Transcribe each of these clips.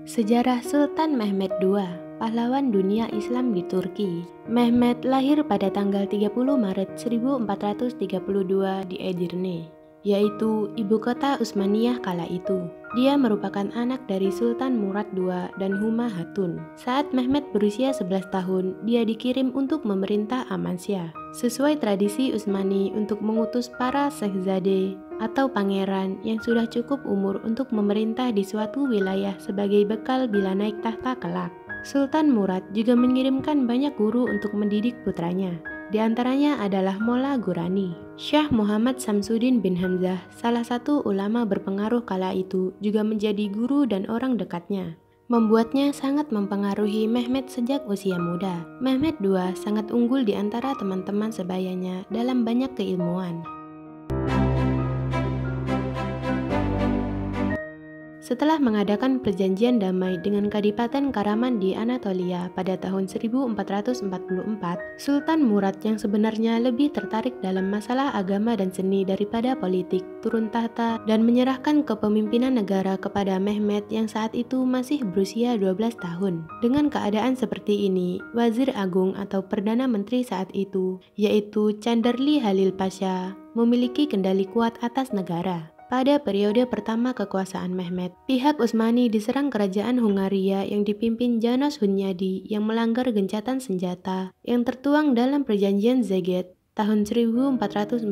Sejarah Sultan Mehmed II, pahlawan dunia Islam di Turki. Mehmed lahir pada tanggal 30 Maret 1432 di Edirne, yaitu ibu kota Utsmaniyah kala itu. Dia merupakan anak dari Sultan Murad II dan Huma Hatun. Saat Mehmed berusia 11 tahun, dia dikirim untuk memerintah Amasya, sesuai tradisi Utsmani untuk mengutus para Sheikh atau pangeran yang sudah cukup umur untuk memerintah di suatu wilayah sebagai bekal bila naik tahta kelak. Sultan Murad juga mengirimkan banyak guru untuk mendidik putranya. Di antaranya adalah Molla Ghorani. Syah Muhammad Samsuddin bin Hamzah, salah satu ulama berpengaruh kala itu, juga menjadi guru dan orang dekatnya, membuatnya sangat mempengaruhi Mehmed sejak usia muda. Mehmed II sangat unggul di antara teman-teman sebayanya dalam banyak keilmuan. Setelah mengadakan perjanjian damai dengan Kadipaten Karaman di Anatolia pada tahun 1444, Sultan Murad yang sebenarnya lebih tertarik dalam masalah agama dan seni daripada politik turun tahta dan menyerahkan kepemimpinan negara kepada Mehmed yang saat itu masih berusia 12 tahun. Dengan keadaan seperti ini, Wazir Agung atau Perdana Menteri saat itu, yaitu Chanderli Halil Pasha, memiliki kendali kuat atas negara. Pada periode pertama kekuasaan Mehmed, pihak Utsmani diserang kerajaan Hungaria yang dipimpin Janos Hunyadi yang melanggar gencatan senjata yang tertuang dalam perjanjian Szeged tahun 1444.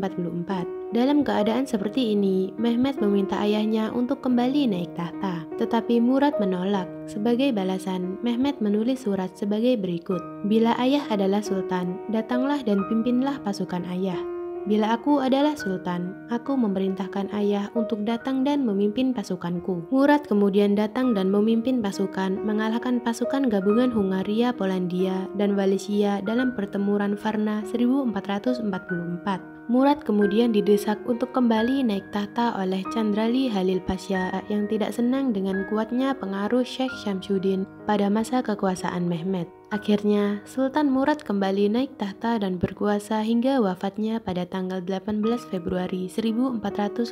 Dalam keadaan seperti ini, Mehmed meminta ayahnya untuk kembali naik tahta, tetapi Murad menolak. Sebagai balasan, Mehmed menulis surat sebagai berikut: "Bila ayah adalah sultan, datanglah dan pimpinlah pasukan ayah. Bila aku adalah sultan, aku memerintahkan ayah untuk datang dan memimpin pasukanku." Murad kemudian datang dan memimpin pasukan, mengalahkan pasukan gabungan Hungaria, Polandia, dan Wallachia dalam pertempuran Varna 1444. Murad kemudian didesak untuk kembali naik tahta oleh Chandrali Halil Pasha yang tidak senang dengan kuatnya pengaruh Sheikh Syamsuddin pada masa kekuasaan Mehmed. Akhirnya, Sultan Murad kembali naik tahta dan berkuasa hingga wafatnya pada tanggal 18 Februari 1451.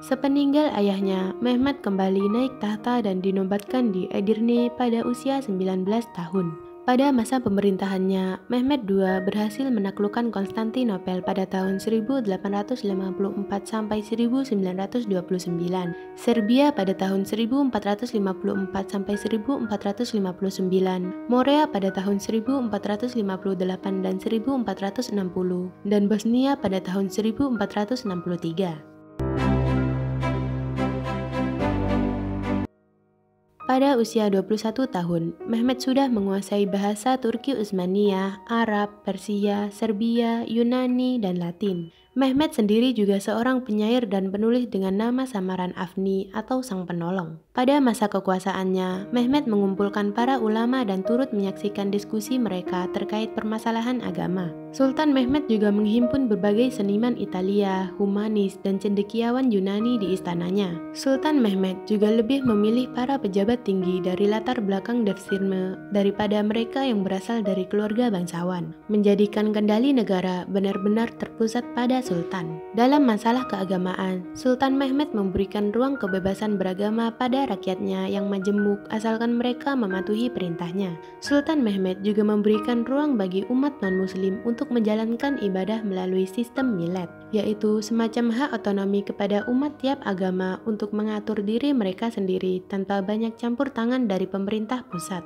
Sepeninggal ayahnya, Mehmed kembali naik tahta dan dinobatkan di Edirne pada usia 19 tahun. Pada masa pemerintahannya, Mehmed II berhasil menaklukkan Konstantinopel pada tahun 1854 sampai 1929, Serbia pada tahun 1454 sampai 1459, Morea pada tahun 1458 dan 1460, dan Bosnia pada tahun 1463. Pada usia 21 tahun, Mehmed sudah menguasai bahasa Turki Utsmaniyah, Arab, Persia, Serbia, Yunani, dan Latin. Mehmed sendiri juga seorang penyair dan penulis dengan nama samaran Afni atau Sang Penolong. Pada masa kekuasaannya, Mehmed mengumpulkan para ulama dan turut menyaksikan diskusi mereka terkait permasalahan agama. Sultan Mehmed juga menghimpun berbagai seniman Italia, humanis, dan cendekiawan Yunani di istananya. Sultan Mehmed juga lebih memilih para pejabat tinggi dari latar belakang Devshirme daripada mereka yang berasal dari keluarga bangsawan, menjadikan kendali negara benar-benar terpusat pada Sultan. Dalam masalah keagamaan, Sultan Mehmed memberikan ruang kebebasan beragama pada rakyatnya yang majemuk asalkan mereka mematuhi perintahnya. Sultan Mehmed juga memberikan ruang bagi umat non-muslim untuk menjalankan ibadah melalui sistem milad, yaitu semacam hak otonomi kepada umat tiap agama untuk mengatur diri mereka sendiri tanpa banyak campur tangan dari pemerintah pusat.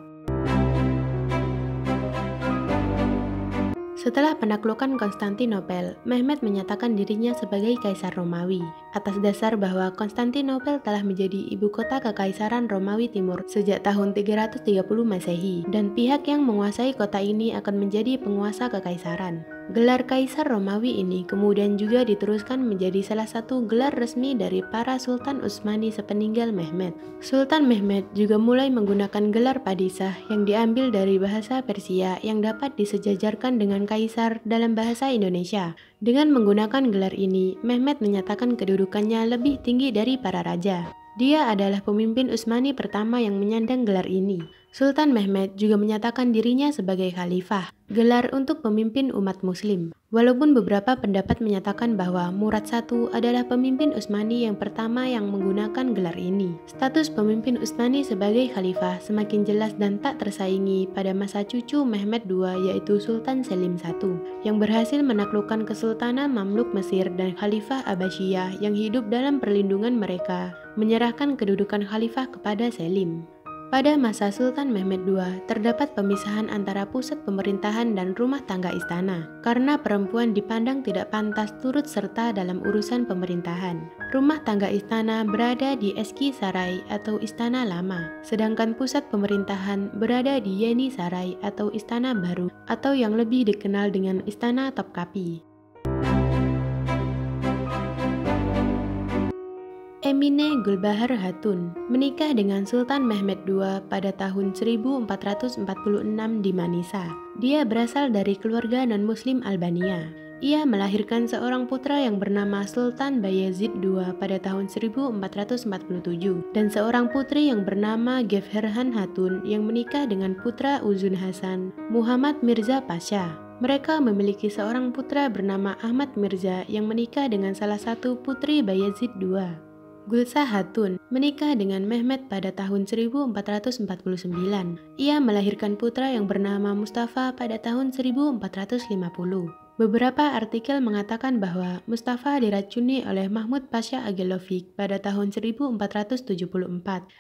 Setelah penaklukan Konstantinopel, Mehmed menyatakan dirinya sebagai Kaisar Romawi, atas dasar bahwa Konstantinopel telah menjadi ibu kota Kekaisaran Romawi Timur sejak tahun 330 Masehi, dan pihak yang menguasai kota ini akan menjadi penguasa kekaisaran. Gelar Kaisar Romawi ini kemudian juga diteruskan menjadi salah satu gelar resmi dari para Sultan Utsmani sepeninggal Mehmed. Sultan Mehmed juga mulai menggunakan gelar Padishah yang diambil dari bahasa Persia yang dapat disejajarkan dengan Kaisar dalam bahasa Indonesia. Dengan menggunakan gelar ini, Mehmed menyatakan kedudukannya lebih tinggi dari para raja. Dia adalah pemimpin Utsmani pertama yang menyandang gelar ini. Sultan Mehmed juga menyatakan dirinya sebagai khalifah, gelar untuk pemimpin umat muslim. Walaupun beberapa pendapat menyatakan bahwa Murad I adalah pemimpin Utsmani yang pertama yang menggunakan gelar ini. Status pemimpin Utsmani sebagai khalifah semakin jelas dan tak tersaingi pada masa cucu Mehmed II yaitu Sultan Selim I, yang berhasil menaklukkan Kesultanan Mamluk Mesir dan Khalifah Abbasiyah yang hidup dalam perlindungan mereka, menyerahkan kedudukan khalifah kepada Selim. Pada masa Sultan Mehmed II, terdapat pemisahan antara pusat pemerintahan dan rumah tangga istana, karena perempuan dipandang tidak pantas turut serta dalam urusan pemerintahan. Rumah tangga istana berada di Eski Sarai atau Istana Lama, sedangkan pusat pemerintahan berada di Yeni Sarai atau Istana Baru, atau yang lebih dikenal dengan Istana Topkapi. Emine Gulbahar Hatun menikah dengan Sultan Mehmed II pada tahun 1446 di Manisa. Dia berasal dari keluarga non-muslim Albania. Ia melahirkan seorang putra yang bernama Sultan Bayezid II pada tahun 1447 dan seorang putri yang bernama Gefherhan Hatun yang menikah dengan putra Uzun Hasan, Muhammad Mirza Pasha. Mereka memiliki seorang putra bernama Ahmad Mirza yang menikah dengan salah satu putri Bayezid II. Gulsah Hatun menikah dengan Mehmed pada tahun 1449. Ia melahirkan putra yang bernama Mustafa pada tahun 1450. Beberapa artikel mengatakan bahwa Mustafa diracuni oleh Mahmud Pasha Agelovic pada tahun 1474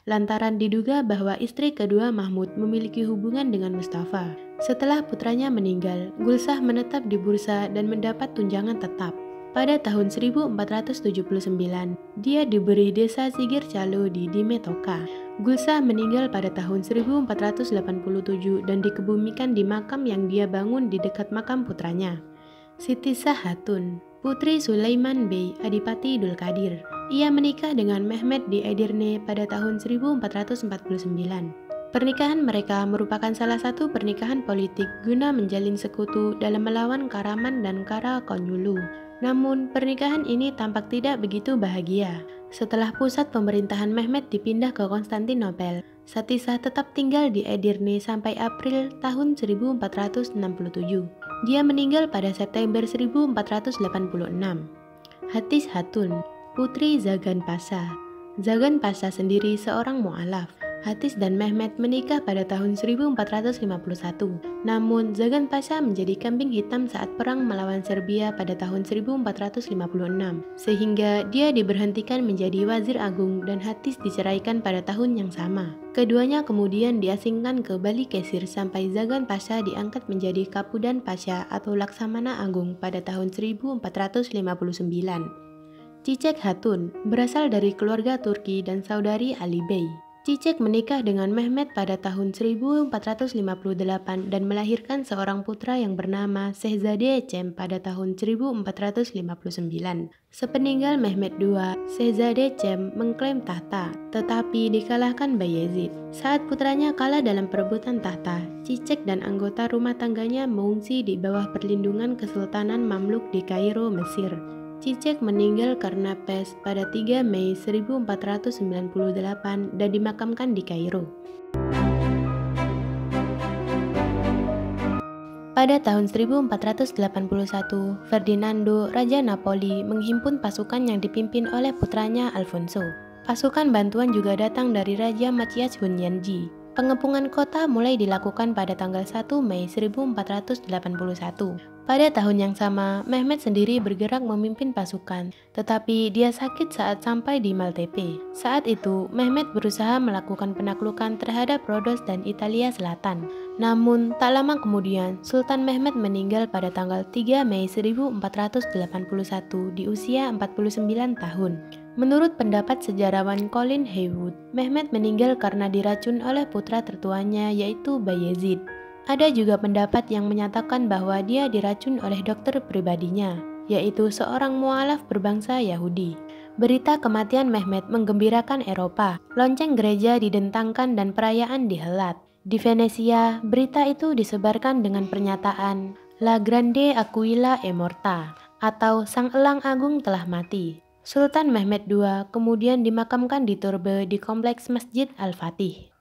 lantaran diduga bahwa istri kedua Mahmud memiliki hubungan dengan Mustafa. Setelah putranya meninggal, Gulsah menetap di bursa dan mendapat tunjangan tetap. Pada tahun 1479, dia diberi desa Sigir Calo di Dimetoka. Gulsah meninggal pada tahun 1487 dan dikebumikan di makam yang dia bangun di dekat makam putranya. Siti Sah Hatun, putri Sulaiman Bey Adipati Dulkadir. Ia menikah dengan Mehmed di Edirne pada tahun 1449. Pernikahan mereka merupakan salah satu pernikahan politik guna menjalin sekutu dalam melawan Karaman dan Kara Konyulu. Namun, pernikahan ini tampak tidak begitu bahagia. Setelah pusat pemerintahan Mehmed dipindah ke Konstantinopel, Satisah tetap tinggal di Edirne sampai April tahun 1467. Dia meninggal pada September 1486. Hatis Hatun, putri Zagan Pasha. Zagan Pasha sendiri seorang mu'alaf. Hatis dan Mehmed menikah pada tahun 1451. Namun, Zagan Pasha menjadi kambing hitam saat perang melawan Serbia pada tahun 1456, sehingga dia diberhentikan menjadi wazir agung dan Hatis diceraikan pada tahun yang sama. Keduanya kemudian diasingkan ke Balikesir sampai Zagan Pasha diangkat menjadi Kapudan Pasha atau Laksamana Agung pada tahun 1459. Cicek Hatun berasal dari keluarga Turki dan saudari Ali Bey. Cicek menikah dengan Mehmed pada tahun 1458 dan melahirkan seorang putra yang bernama Shehzade Cem pada tahun 1459. Sepeninggal Mehmed II, Shehzade Cem mengklaim tahta, tetapi dikalahkan Bayezid. Saat putranya kalah dalam perebutan tahta, Cicek dan anggota rumah tangganya mengungsi di bawah perlindungan Kesultanan Mamluk di Kairo, Mesir. Cicek meninggal karena pes pada 3 Mei 1498 dan dimakamkan di Kairo. Pada tahun 1481, Ferdinando, Raja Napoli, menghimpun pasukan yang dipimpin oleh putranya Alfonso. Pasukan bantuan juga datang dari Raja Matthias Hunyanji. Pengepungan kota mulai dilakukan pada tanggal 1 Mei 1481. Pada tahun yang sama, Mehmed sendiri bergerak memimpin pasukan, tetapi dia sakit saat sampai di Maltepe. Saat itu, Mehmed berusaha melakukan penaklukan terhadap Rodos dan Italia Selatan. Namun, tak lama kemudian, Sultan Mehmed meninggal pada tanggal 3 Mei 1481 di usia 49 tahun. Menurut pendapat sejarawan Colin Haywood, Mehmed meninggal karena diracun oleh putra tertuanya yaitu Bayezid. Ada juga pendapat yang menyatakan bahwa dia diracun oleh dokter pribadinya, yaitu seorang mualaf berbangsa Yahudi. Berita kematian Mehmed menggembirakan Eropa. Lonceng gereja didentangkan dan perayaan dihelat. Di Venesia, berita itu disebarkan dengan pernyataan La Grande Aquila è morta, atau Sang Elang Agung telah mati. Sultan Mehmed II kemudian dimakamkan di turbe di kompleks Masjid Al-Fatih.